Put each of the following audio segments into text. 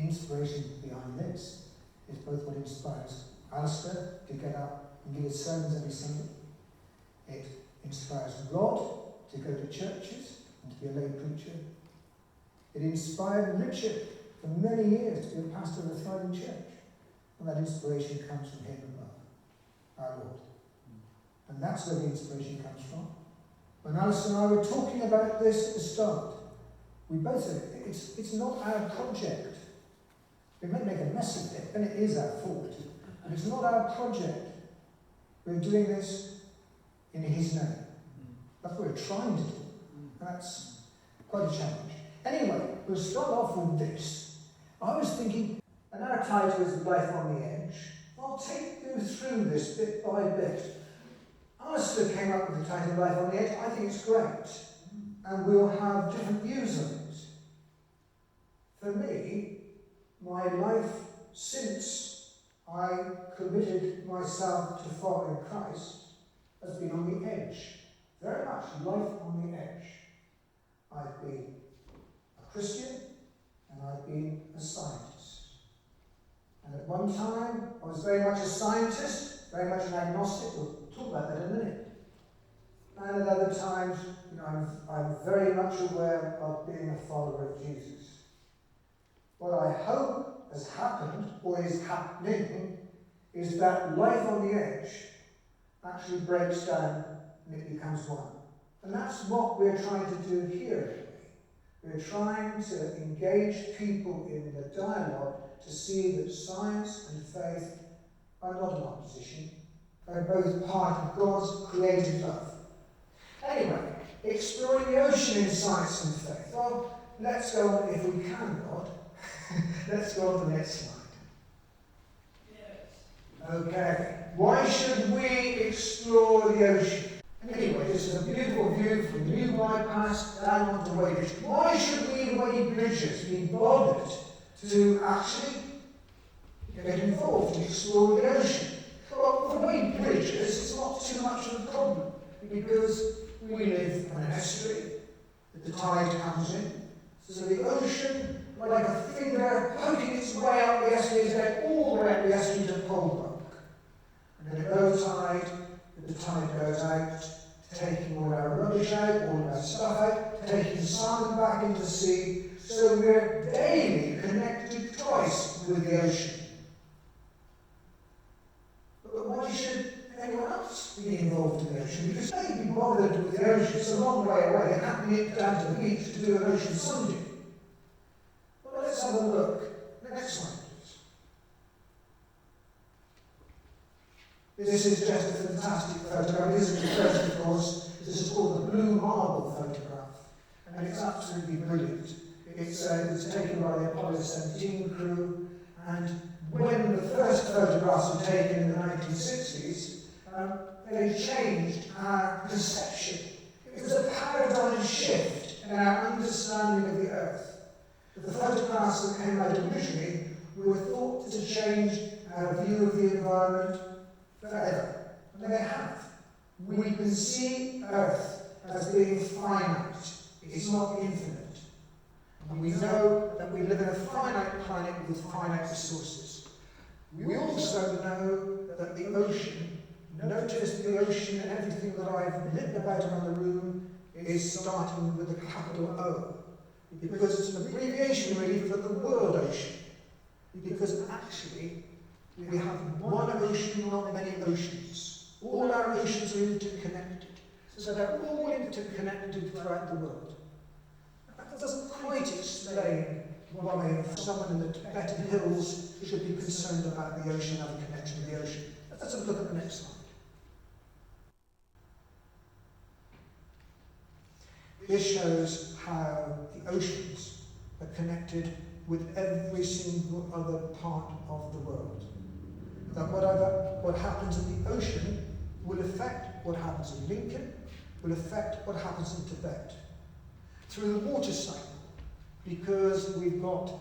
inspiration behind this is both what inspires Alistair to get up and give his sermons every Sunday. It inspires Rod to go to churches and to be a lay preacher. It inspired Richard for many years to be a pastor of a thriving church. And that inspiration comes from him above, our Lord. And that's where the inspiration comes from. When Alistair and I were talking about this at the start, we both said, it's not our project. We may make a mess of it, and it is our fault. But it's not our project. We're doing this in his name. That's what we're trying to do. And that's quite a challenge. Anyway, we'll start off with this. I was thinking, and our title is Life on the Edge. I'll take you through this bit by bit. Alistair came up with the title Life on the Edge. I think it's great. And we'll have different views on it. For me, my life since I committed myself to following Christ has been on the edge. Very much life on the edge. I've been a Christian and I've been a scientist. And at one time, I was very much a scientist, very much an agnostic. We'll talk about that in a minute. And at other times, I'm very much aware of being a follower of Jesus. What I hope has happened, or is happening, is that life on the edge actually breaks down and it becomes one. And that's what we're trying to do here. We're trying to engage people in the dialogue to see that science and faith are not in opposition. They're both part of God's creative love. Anyway, exploring the ocean in science and faith. Well, let's go on, if we can, God. Let's go on to the next slide. Yes. Okay. Why should we explore the ocean? Anyway, this is a beautiful view from New Bypass down onto Wadebridge. Why should we Wadebridgers be bothered to actually get involved and explore the ocean? Well, for Wadebridgers, it's not too much of a problem because we live on an estuary. The tide comes in. So the ocean, like a finger poking its way up the estuary, is going all the way up the estuary to Polebrook. And then at low tide, the tide goes out, taking all our rubbish out, all our stuff out, taking salmon back into the sea. So we're daily connected twice with the ocean. But why should anyone else be involved in the ocean? Because they be bothered with the ocean. It's a long way away. They can't get down to the beach to do an ocean Sunday. Well, let's have a look. Next slide, please. This is just a fantastic photograph. It isn't the first, of course. This is called the Blue Marble photograph. And it's absolutely brilliant. It was taken by the Apollo 17 crew. And when the first photographs were taken in the 1960s, they changed our perception. It was a paradigm shift in our understanding of the Earth. The photographs that came out originally were thought to change our view of the environment forever. And they have. We can see Earth as being finite. It's not infinite. And we know that we live in a finite planet with finite resources. We also know that the ocean, notice the ocean and everything that I've written about around the room is starting with a capital O. Because it's an abbreviation really for the world ocean. Because actually, we have one ocean, not many oceans. All our oceans are interconnected. So they're all interconnected throughout the world. That doesn't quite explain why someone in the Tibetan hills should be concerned about the ocean and the connection with the ocean. Let's have a look at the next slide. This shows how the oceans are connected with every single other part of the world. That what happens in the ocean will affect what happens in Lincoln, will affect what happens in Tibet. Through the water cycle, because we've got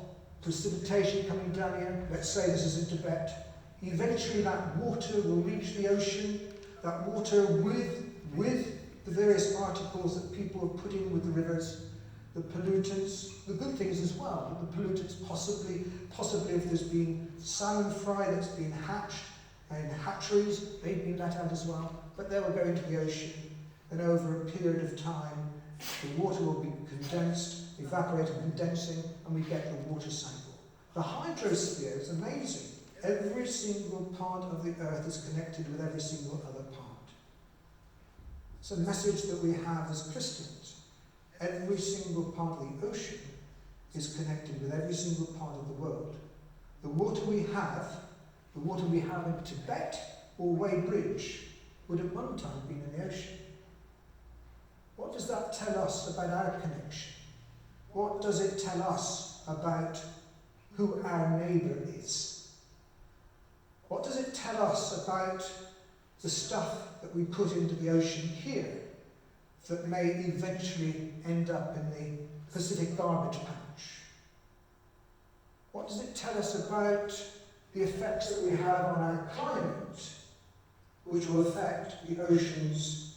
precipitation coming down here, let's say this is in Tibet, eventually that water will reach the ocean, that water with the various particles that people have put in with the rivers the pollutants, the good things as well, but the pollutants possibly if there's been salmon fry that's been hatched in hatcheries, they've been let out as well, but they will go into the ocean, and over a period of time, the water will be condensed, evaporating, condensing, and we get the water cycle. The hydrosphere is amazing. Every single part of the earth is connected with every single other part. It's a message that we have as Christians. Every single part of the ocean is connected with every single part of the world. The water we have in Tibet or Weybridge would at one time have been in the ocean. What does that tell us about our connection? What does it tell us about who our neighbour is? What does it tell us about the stuff that we put into the ocean here that may eventually end up in the Pacific garbage patch? What does it tell us about the effects that we have on our climate, which will affect the oceans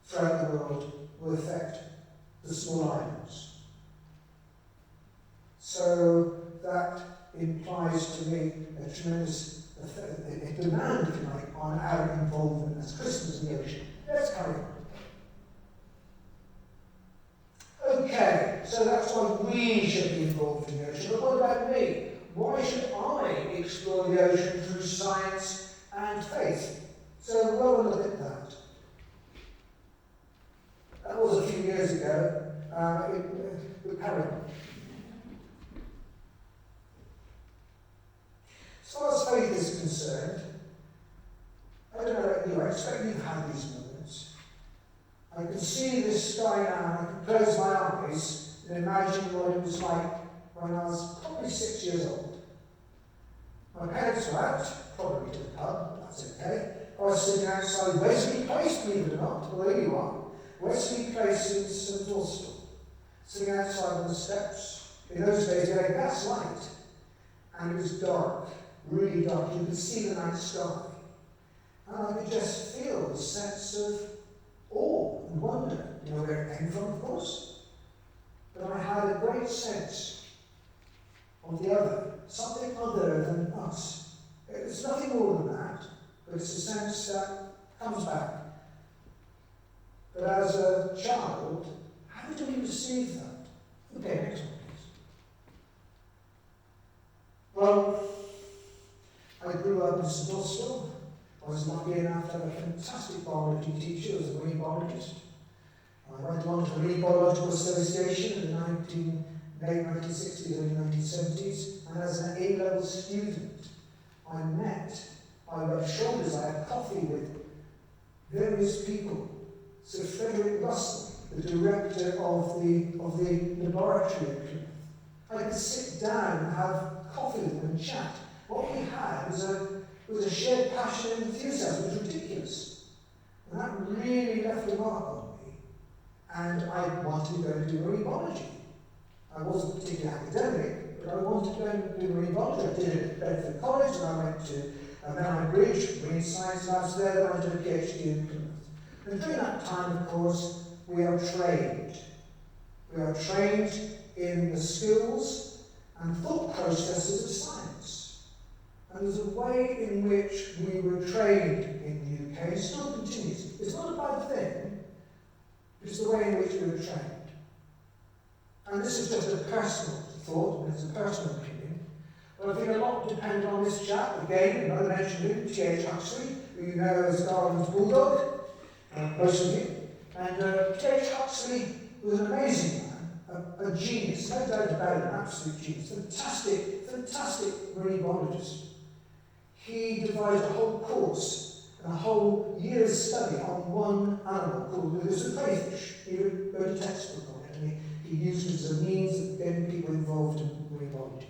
throughout the world, will affect the small islands? So that implies to me a tremendous a demand, if you like, on our involvement as Christians in the ocean. Let's carry on. Okay, so that's why we should be involved in the ocean. But what about me? Why should I explore the ocean through science and faith? So we'll look at that. That was a few years ago. We'll carry on. As far as faith is concerned, I don't know about you, I expect you've had these moments. I can see this sky now, I can close my eyes and imagine what it was like when I was probably 6 years old. My parents were out, probably to the pub, but that's okay. I was sitting outside Wesley Place, believe it or not, well there you are. Wesley Place in St Austell. Sitting outside on the steps. In those days, we had a gas light. And it was dark. Really dark. You could see the night sky. And I could just feel the sense of awe and wonder. You know where it came from, of course? But I had a great sense of the other, something other than us. It's nothing more than that, but it's a sense that comes back. But as a child, how do we receive that? Okay, next one, please. Well, I grew up in St Austell. I was lucky enough to have a fantastic biology teacher who was a marine biologist. I went on to the Marine Biological Association in the late 1960s, early 1970s, and as an A-level student, I rubbed shoulders, I had coffee with various people. Sir Frederick Russell, the director of the laboratory at Plymouth. I could sit down and have coffee with them and chat. What we had was a shared passion and enthusiasm. It was ridiculous. And that really left a mark on me. And I wanted to go and do marine biology. I wasn't particularly academic, but I wanted to go and do marine biology. I did it at Bedford College, and I went to Melbourne Bridge, marine science labs there, then I did a PhD in Plymouth. And during that time, of course, we are trained. We are trained in the skills and thought processes of science. And there's a way in which we were trained in the UK, and still continues. It's not a bad thing, it's the way in which we were trained. And this is just a personal thought, and it's a personal opinion. But I think a lot depends on this chap, again, another mentioned him, T.H. Huxley, who you know as Darwin's bulldog. Most of you. And T.H. Huxley was an amazing man, a genius, no doubt about it, an absolute genius, fantastic marine biologist. He devised a whole course and a whole year's study on one animal called the crayfish. He wrote a textbook on it, and he used it as a means of getting people involved in marine biology.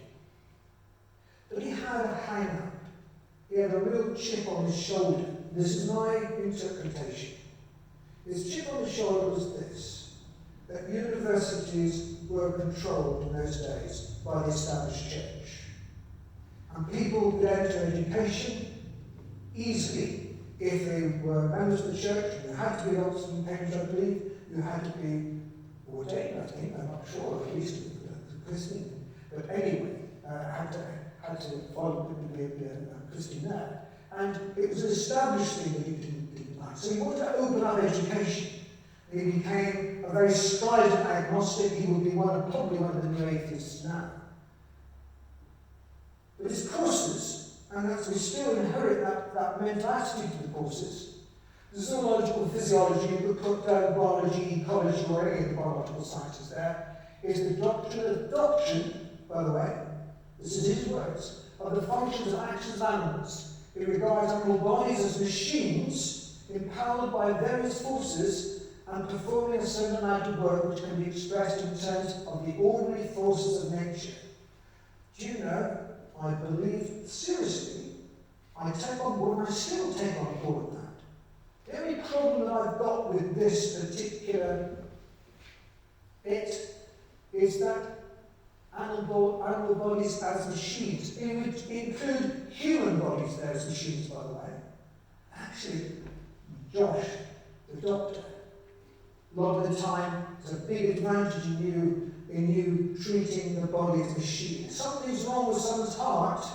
But he had a hang-up. He had a real chip on his shoulder. This is my interpretation. His chip on the shoulder was this, that universities were controlled in those days by the established church. And people could enter education easily if they were members of the church. You had to be Oxford and Cambridge, I believe. You had to be ordained, I think, I'm not sure, at least with the Christian, but anyway, had to follow the Christian there. And it was an established thing that he didn't like. So he wanted to open up education. He became a very strident agnostic. He would be probably one of the new atheists now. But his courses, and we still inherit that mental attitude to the courses, the zoological physiology, you could put down biology, ecology, or any of the biological sciences there, is the doctrine of adoption, by the way, this is his words, of the functions and actions of animals. It regards animal bodies as machines empowered by various forces and performing a certain amount of work which can be expressed in terms of the ordinary forces of nature. Do you know, I believe, seriously, I take on board, and I still take on board that. The only problem that I've got with this particular bit is that animal bodies as machines, include human bodies there as machines, by the way. Actually, Josh, the doctor, a lot of the time, there's a big advantage in you treating the body as a machine. If something's wrong with someone's heart,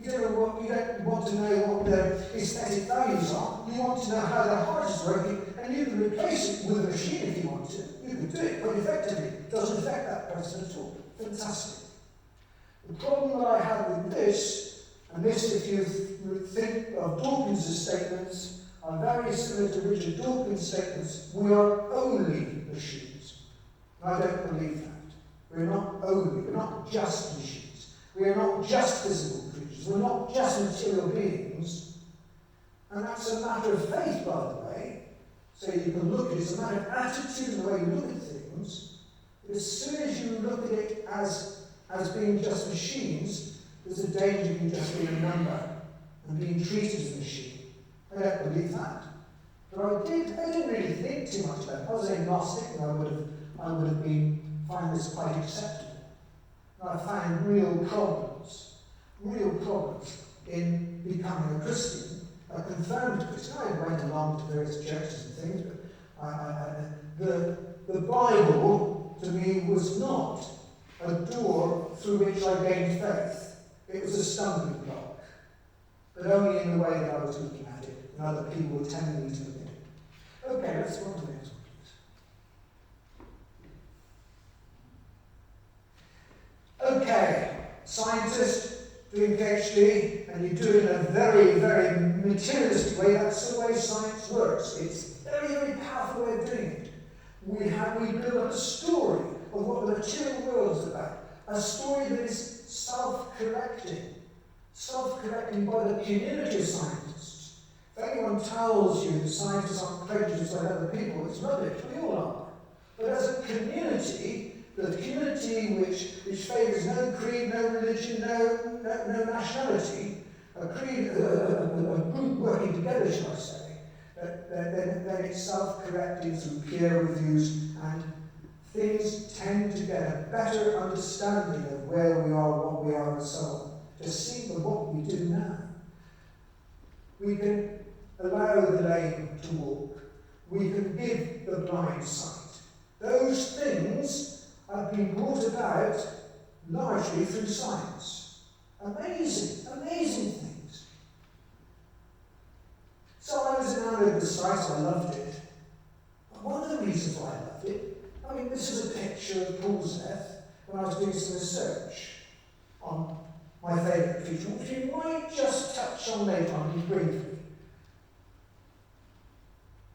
you don't want to know what their aesthetic values are. You want to know how their heart is working, and you can replace it with a machine if you want to. You can do it quite effectively. It doesn't affect that person at all. Fantastic. The problem that I have with this, and this, if you think of Dawkins' statements, are very similar to Richard Dawkins' statements. We are only machines. And I don't believe that. We're not just machines. We are not just physical creatures. We're not just material beings. And that's a matter of faith, by the way. So you can look at it, it's a matter of attitude and the way you look at things. But as soon as you look at it as being just machines, there's a danger in just being a number and being treated as a machine. I don't believe that. But I didn't really think too much about it. I was agnostic, and I would have found this quite acceptable. And I found real problems in becoming a Christian, a confirmed Christian. I went along to various churches and things, but the Bible to me was not a door through which I gained faith. It was a stumbling block, but only in the way that I was looking at it, and other people were telling me to look at it. Okay, let's go on to the next one, please. Okay, scientist doing PhD, and you do it in a very, very materialistic way. That's the way science works. It's a very, very powerful way of doing it. We build up a story of what the material world is about. A story that is self-correcting by the community of scientists. If anyone tells you that scientists aren't prejudiced by other people, it's rubbish. We all are. But as a community, the community which favours no creed, no religion, no nationality, a group working together, shall I say, then it's self-correcting through peer reviews, and things tend to get a better understanding of where we are, what we are, and so on. To see what we do now. We can allow the lame to walk. We can give the blind sight. Those things have been brought about largely through science. Amazing, amazing things. So I was enamored of the site, I loved it. But one of the reasons why I loved it, this is a picture of Paul's death when I was doing some research on my favourite feature, which we might just touch on later on briefly.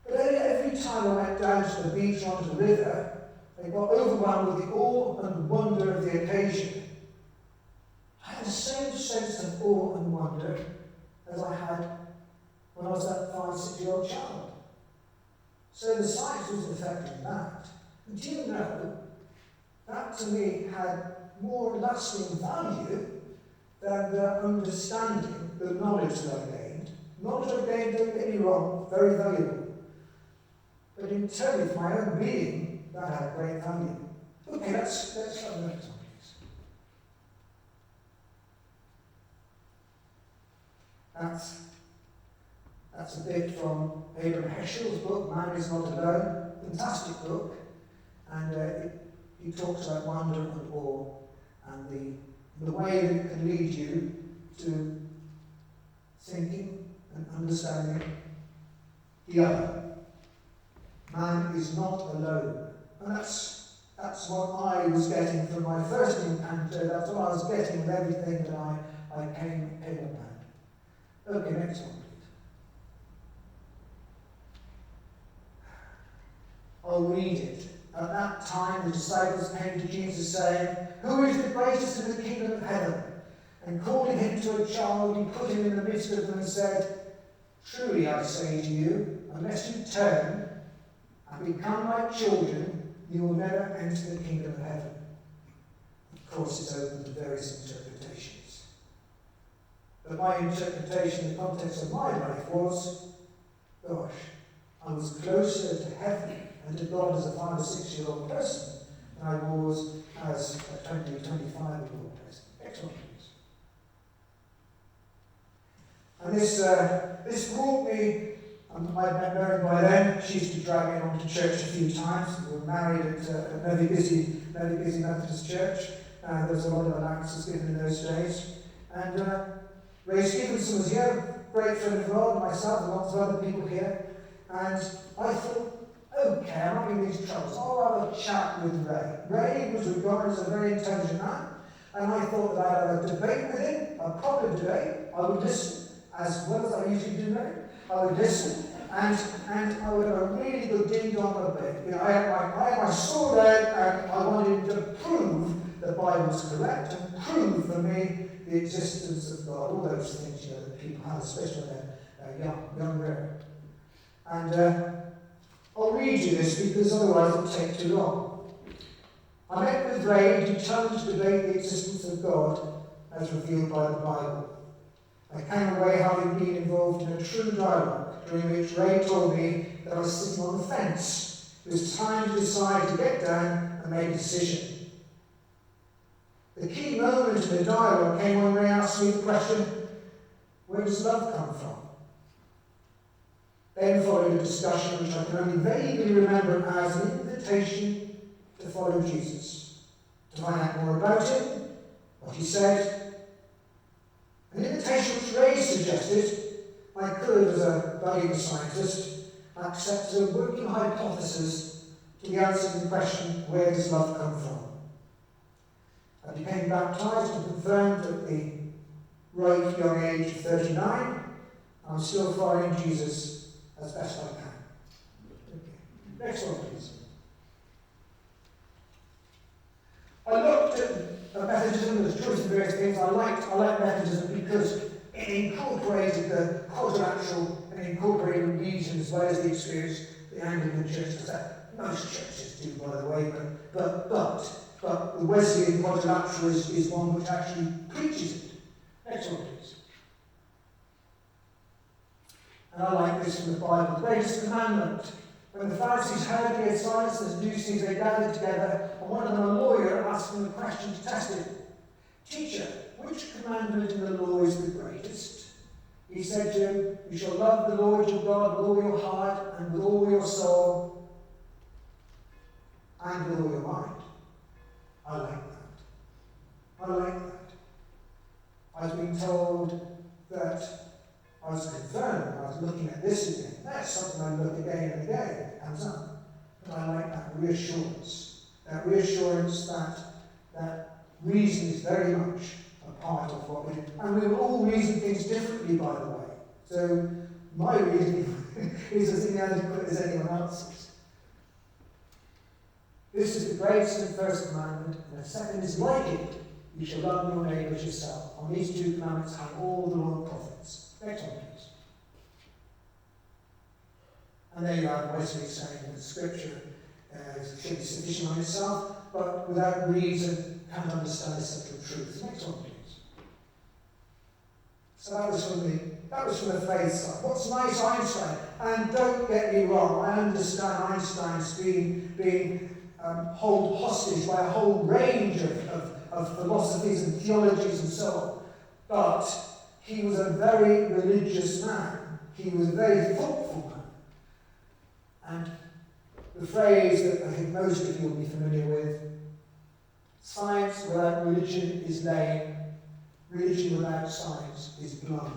But every time I went down to the beach or onto the river, I got overwhelmed with the awe and wonder of the occasion. I had the same sense of awe and wonder as I had when I was that 5-6-year-old child. So the science was affecting that. And do you know, that to me had more lasting value than the understanding, the knowledge that I gained. Knowledge I gained, don't get me wrong, very valuable. But in terms of my own being, that had great value. Okay, let's have the next one, please. That's a bit from Abraham Heschel's book, Man is Not Alone. Fantastic book. And he talks about wonder and awe and the way that it can lead you to thinking and understanding the other. Man is not alone. And that's what I was getting from my first encounter. That's what I was getting with everything that I came about. Okay, next one, please. I'll read it. At that time the disciples came to Jesus saying, "Who is the greatest in the kingdom of heaven?" And calling him to a child, he put him in the midst of them and said, "Truly I say to you, unless you turn and become like children, you will never enter the kingdom of heaven." Of course, it's open to various interpretations. But my interpretation in the context of my life was, gosh, I was closer to heaven and to God as a 5 or 6 year old person than I was as a 20 or 25-year-old person. Next one, please. And this brought me, I'd met Mary by then. She used to drag me along to church a few times. We were married at a very busy Methodist church. There was a lot of allowances given in those days. And Ray Stevenson was here, great friend of Rod, myself, and lots of other people here. And I thought, okay, I'm not in these troubles. I'll have a chat with Ray. Ray was regarded as a very intelligent man. And I thought that I'd have a debate with him, a proper debate. I would listen, as well as I usually do now. I would listen, and I would have a really good ding-dong debate. You know, I had my sword out, and I wanted him to prove the Bible was correct and prove for me the existence of God. All those things, you know, that people have, especially when they're young rare. And I'll read you this because otherwise it'll take too long. I met with Ray, determined to debate the existence of God as revealed by the Bible. I came away having been involved in a true dialogue, during which Ray told me that I was sitting on the fence. It was time to decide to get down and make a decision. The key moment in the dialogue came when Ray asked me the question, where does love come from? Then followed a discussion which I can only vaguely remember as an invitation to follow Jesus, to find out more about him, what he said. An invitation which Ray suggested I could, as a budding scientist, accept as a working hypothesis to the answer to the question, where does love come from? I became baptized and confirmed at the ripe young age of 39. I'm still following Jesus as best I can. Okay. Next one, please. I looked at Methodism, there's truth in various things. I like Methodism because it incorporated the quadrilateral and incorporated religion as well as the experience the Anglican Church does that. Most churches do, by the way, but the Wesleyan quadrilateral is one which actually preaches it. Next one, please. And I like this from the Bible. The greatest commandment. When the Pharisees heard he had silenced the Sadducees, they gathered together, and one of them, a lawyer, asked him a question to test him. Teacher, which commandment in the law is the greatest? He said to him, you shall love the Lord your God with all your heart and with all your soul and with all your mind. I like that. I like that. I've been told that I was confirmed when I was looking at this again. That's something I look again and again. It comes up. But I like that reassurance. That reassurance that reason is very much a part of what we do. And we will all reason things differently, by the way. So my reasoning is as inadequate as anyone else's. This is the greatest and first commandment, and the second is like it. You shall love your neighbour as yourself. On these two commandments hang all the law and prophets. Next one, please. And there you are, Wesley saying that Scripture should be sufficient on itself, but without reason can't understand essential truth. Next one, please. So that was from the faith side. What's nice, Einstein? And don't get me wrong, I understand Einstein's being held hostage by a whole range of philosophies and theologies and so on. But he was a very religious man. He was a very thoughtful man. And the phrase that I think most of you will be familiar with, Science without religion is lame. Religion without science is blind.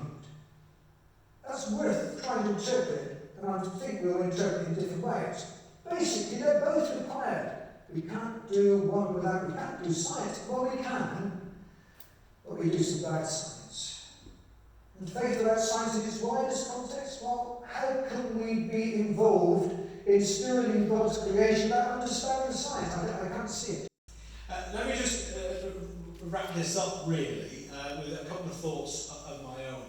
That's worth trying to interpret, and I think we'll interpret in different ways. Basically, they're both required. We can't do one without, we can't do science. Well, we can, but we do without science. And faith without science in its widest context, well, how can we be involved in stewarding God's creation without understanding science? I can't see it. Let me just wrap this up really with a couple of thoughts of my own.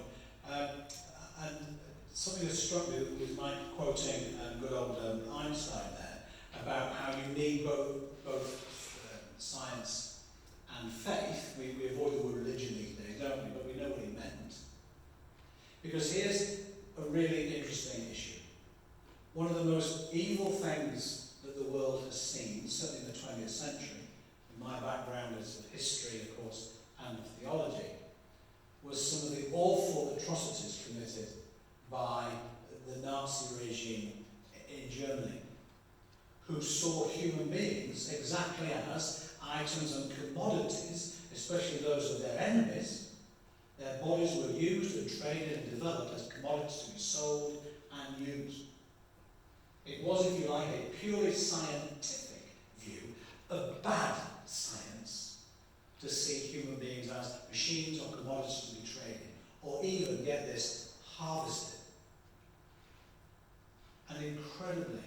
And something that struck me was Mike quoting good old Einstein there about how you need both science and faith. We avoid the word religion these days, don't we? But we know what he meant. Because here's a really interesting issue. One of the most evil things that the world has seen, certainly in the 20th century, and my background is of history, of course, and of theology, was some of the awful atrocities committed by the Nazi regime in Germany, who saw human beings exactly as items and commodities, especially those of their enemies. Their bodies were used and traded and developed as commodities to be sold and used. It was, if you like, a purely scientific view of bad science to see human beings as machines or commodities to be traded, or even, get this, harvested. And incredibly,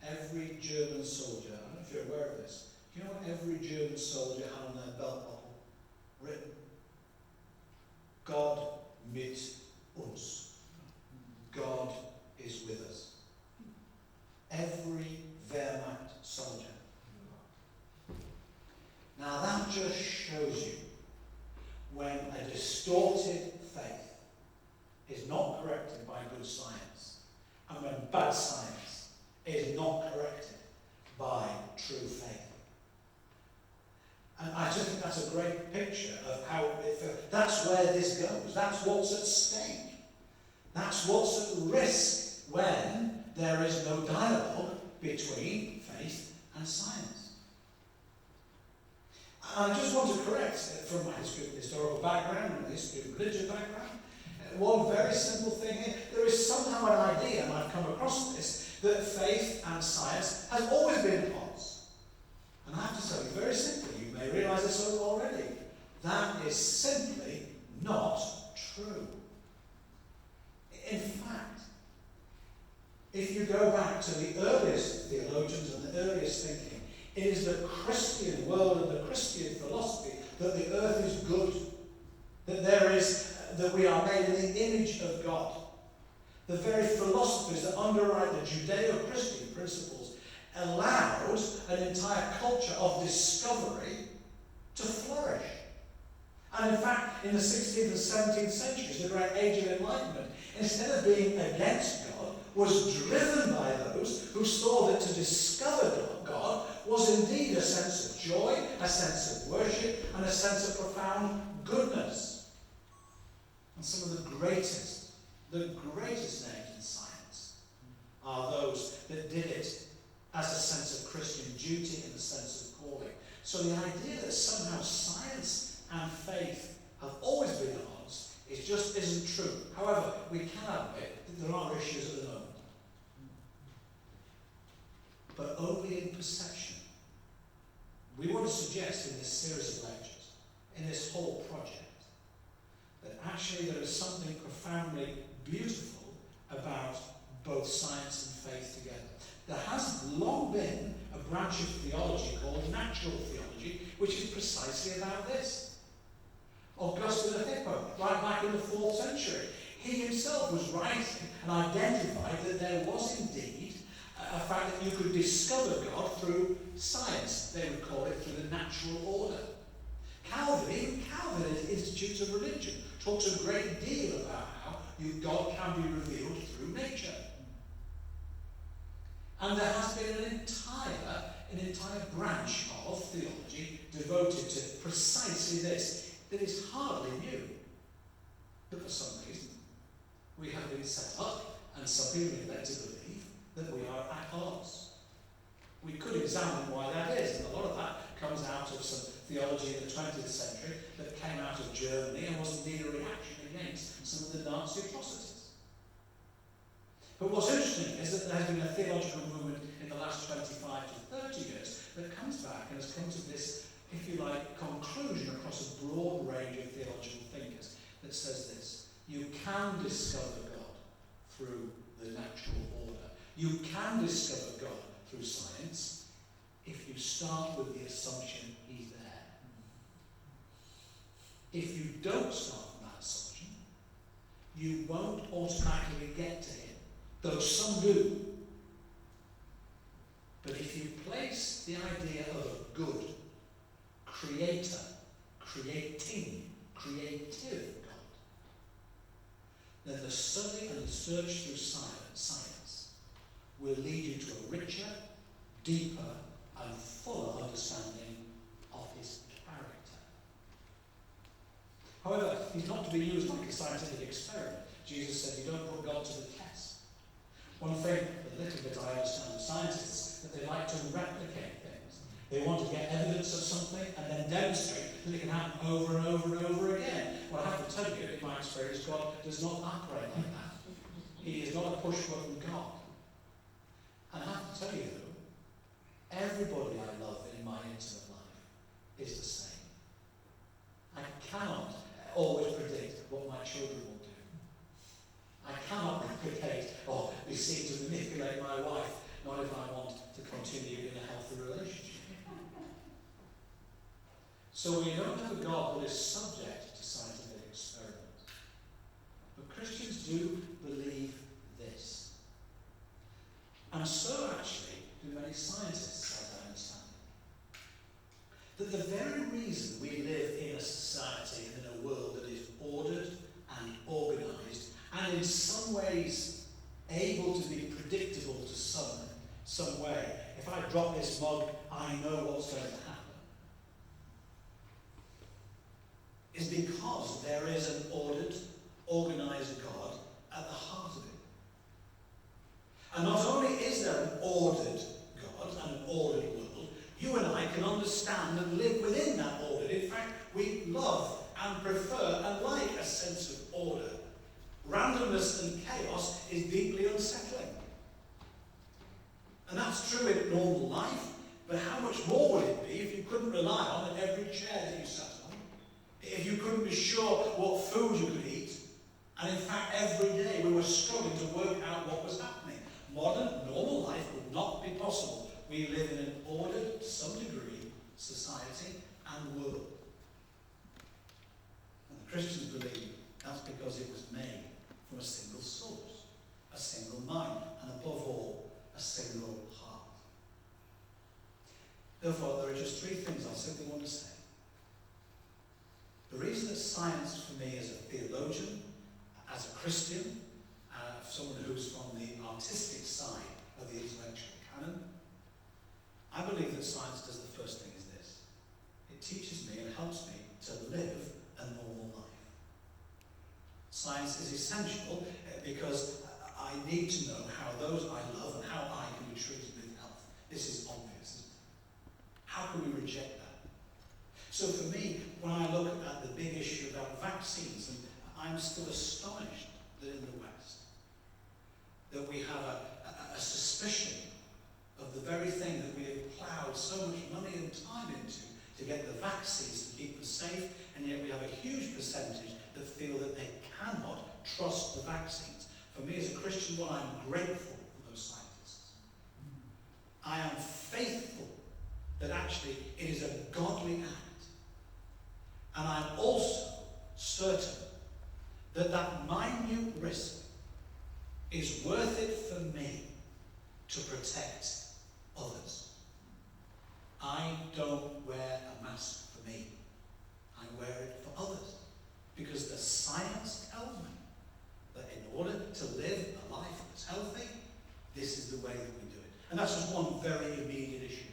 every German soldier, I don't know if you're aware of this, do you know what every German soldier had on their belt buckle? Written. God mit uns. God is with us. Every Wehrmacht soldier. Now that just shows you when a distorted faith is not corrected by good science, and when bad science is not corrected by true faith. And I just think that's a great picture of how that's where this goes. That's what's at stake. That's what's at risk when there is no dialogue between faith and science. And I just want to correct, from my historical background and history of religion background, one very simple thing here. There is somehow an idea, and I've come across this, that faith and science has always been at odds. And I have to tell you very simply, you may realise this already, that is simply not true. In fact, if you go back to the earliest theologians and the earliest thinking, it is the Christian world and the Christian philosophy that the earth is good, that we are made in the image of God. The very philosophies that underwrite the Judeo-Christian principles allowed an entire culture of discovery to flourish. And in fact, in the 16th and 17th centuries, the great age of enlightenment, instead of being against God, was driven by those who saw that to discover God was indeed a sense of joy, a sense of worship, and a sense of profound goodness. And some of the greatest names in science are those that did it as a sense of Christian duty and a sense of calling. So the idea that somehow science and faith have always been at odds just isn't true. However, we can admit that there are issues at the moment. But only in perception. We want to suggest in this series of lectures, in this whole project, that actually there is something profoundly beautiful about both science and faith together. There has long been a branch of theology called natural theology, which is precisely about this. Augustine of Hippo, right back in the 4th century, he himself was writing and identified that there was indeed a fact that you could discover God through science. They would call it through the natural order. Calvin in his Institutes of Religion, talks a great deal about how God can be revealed through nature. And there has been an entire branch of theology devoted to precisely this, that is hardly new. But for some reason, we have been set up, and some people are led to believe that we are at odds. We could examine why that is, and a lot of that comes out of some theology in the 20th century that came out of Germany and was indeed a reaction against some of the Nazi atrocities. But what's interesting is that there has been a theological movement in the last 25 to 30 years that comes back and has come to this, if you like, conclusion across a broad range of theological thinkers that says this: you can discover God through the natural order. You can discover God through science if you start with the assumption he's there. If you don't start from that assumption, you won't automatically get to him, though some do. But if you place the idea of a good, creator, creating, creative God, then the study and the search through science will lead you to a richer, deeper, and fuller understanding of his character. However, he's not to be used like a scientific experiment. Jesus said you don't put God to the test. One thing, a little bit I understand of scientists, that they like to replicate things. They want to get evidence of something and then demonstrate that it can happen over and over and over again. Well, I have to tell you, in my experience, God does not operate like that. He is not a push-button God. And I have to tell you, though, everybody I love in my intimate life is the same. I cannot always predict what my children will do. I cannot replicate or be seen to manipulate my wife, not if I want to continue in a healthy relationship. So we don't have a God that is subject to scientific experiment. But Christians do believe this. And so actually do many scientists, as I understand it. That the very reason we live in a society and in a world that is ordered and organised and in some ways able to be predictable to some way. If I drop this mug, I know what's going to happen. Is because there is an ordered, organised God at the heart of it. And not only is there an ordered God and an ordered world, you and I can understand and live within that order. In fact, we love and prefer and like a sense of order. Randomness and chaos is deeply unsettling. And that's true in normal life, but how much more would it be if you couldn't rely on every chair that you sat on? If you couldn't be sure what food you could eat, and in fact every day we were struggling to work out what was happening. Modern, normal life would not be possible. We live in an ordered, to some degree, society and world. And the Christians believe that's because it was made from a single source, a single mind, and above all, a single heart. Therefore, there are just three things I simply want to say. The reason that science for me as a theologian, as a Christian, someone who's from the artistic side of the intellectual canon, I believe that science does the first thing is this. It teaches me and helps me to live a normal life. Science is essential because I need to know how those I love and how I can be treated with health. This is obvious, isn't it? How can we reject that? So for me, when I look at the big issue about vaccines, and I'm still astonished that in the West, that we have a suspicion of the very thing that we have ploughed so much money and time into to get the vaccines to keep us safe, and yet we have a huge percentage that feel that they cannot trust the vaccines. For me as a Christian, well, I'm grateful for those scientists. I am faithful that actually it is a godly act. And I'm also certain that that minute risk is worth it for me to protect others. I don't wear a mask for me. I wear it for others. Because the science tells me that in order to live a life that's healthy, this is the way that we do it. And that's just one very immediate issue.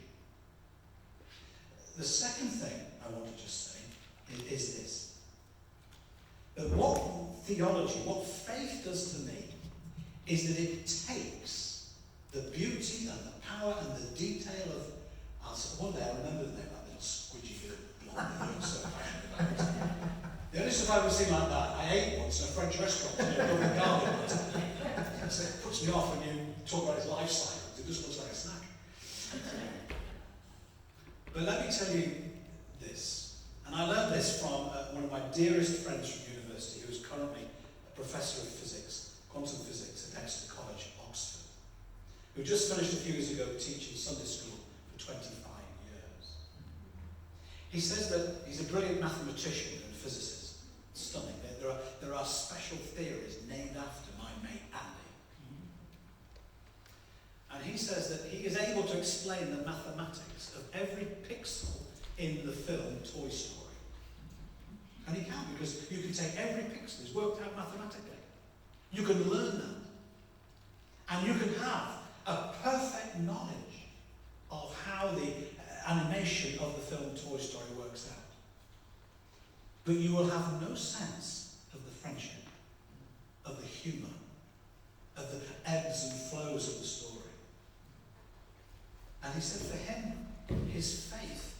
The second thing I want to just say is this. That what theology, what faith does to me, is that it takes the beauty and the power and the detail of, one day I remember the name, that little describe a scene like that. I ate once in a French restaurant, Dublin Garden. So it puts me off when you talk about his life cycles. It just looks like a snack. But let me tell you this, and I learned this from one of my dearest friends from university, who is currently a professor of physics, quantum physics at Exeter College, Oxford, who just finished a few years ago teaching Sunday school for 25 years. He says that he's a brilliant mathematician and physicist. It's stunning. There are special theories named after my mate Andy. And he says that he is able to explain the mathematics of every pixel in the film Toy Story. And he can, because you can take every pixel, it's worked out mathematically. You can learn that. And you can have a perfect knowledge of how the animation of the film Toy Story works out. But you will have no sense of the friendship, of the humour, of the ebbs and flows of the story. And he said for him, his faith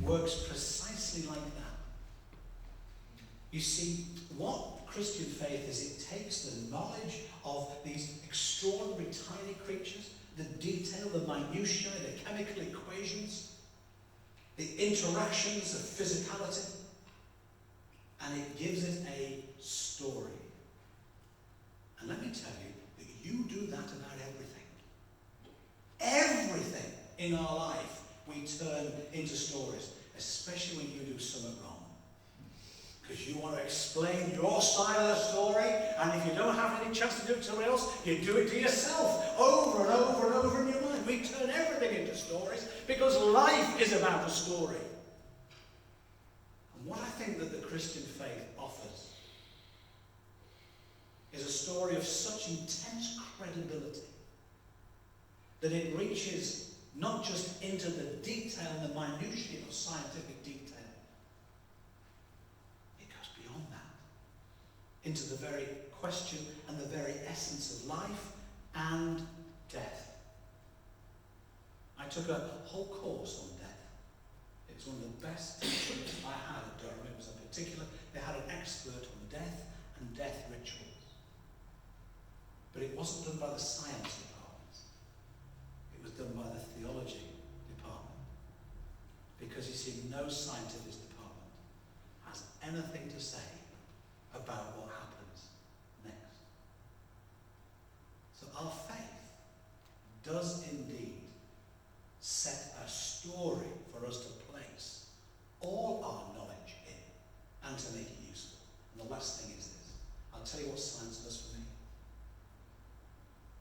works precisely like that. You see, what Christian faith is, it takes the knowledge of these extraordinary tiny creatures, the detail, the minutiae, the chemical equations, the interactions of physicality, and it gives it a story. And let me tell you that you do that about everything. Everything in our life we turn into stories, especially when you do something wrong. Because you want to explain your side of the story, and if you don't have any chance to do it to someone else, you do it to yourself over and over and over in your mind. We turn everything into stories because life is about a story. And what I think that the Christian faith offers is a story of such intense credibility that it reaches not just into the detail and the minutiae of scientific detail. It goes beyond that, into the very question and the very essence of life and death. I took a whole course on death. It was one of the best teachers I had at Durham. It was a particular, they had an expert on death and death rituals. But it wasn't done by the science department. It was done by the theology department. Because you see, no scientific department has anything to say about what happens next. So our faith does indeed set a story for us to place all our knowledge in and to make it useful. And the last thing is this. I'll tell you what science does for me.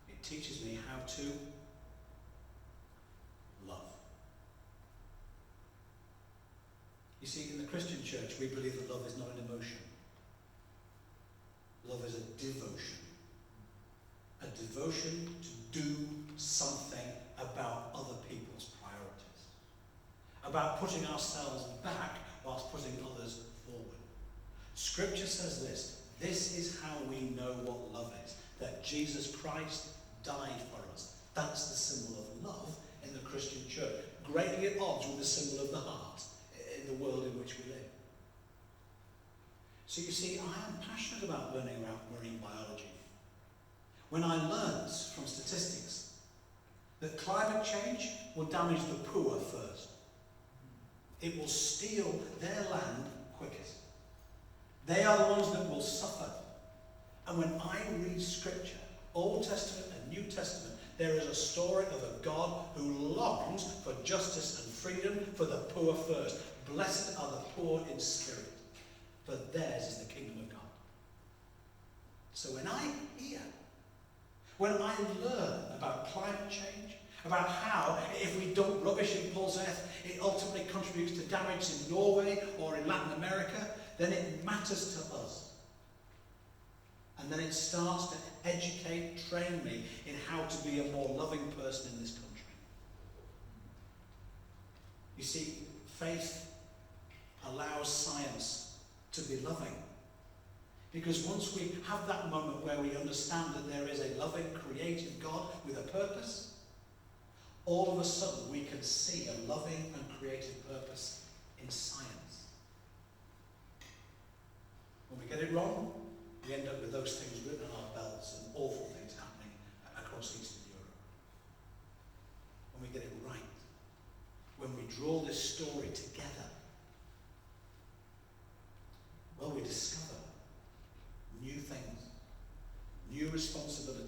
It teaches me how to love. You see, in the Christian church, we believe that love is not an emotion. Love is a devotion. A devotion to do something about other people's priorities. About putting ourselves back whilst putting others forward. Scripture says this. This is how we know what love is. That Jesus Christ died for us. That's the symbol of love in the Christian church. Greatly at odds with the symbol of the heart in the world in which we live. So you see, I am passionate about learning about marine biology. When I learned from statistics that climate change will damage the poor first. It will steal their land quickest. They are the ones that will suffer. And when I read Scripture, Old Testament and New Testament, there is a story of a God who longs for justice and freedom for the poor first. Blessed are the poor in spirit, for theirs is the kingdom of God. So when I hear, when I learn about climate change, about how if we dump rubbish in Paul's Earth, it ultimately contributes to damage in Norway or in Latin America, then it matters to us. And then it starts to educate, train me in how to be a more loving person in this country. You see, faith allows science to be loving. Because once we have that moment where we understand that there is a loving, creative God with a purpose, all of a sudden we can see a loving and creative purpose in science. wrong, we end up with those things written on our belts and awful things happening across Eastern Europe. When we get it right, when we draw this story together, well, we discover new things, new responsibilities,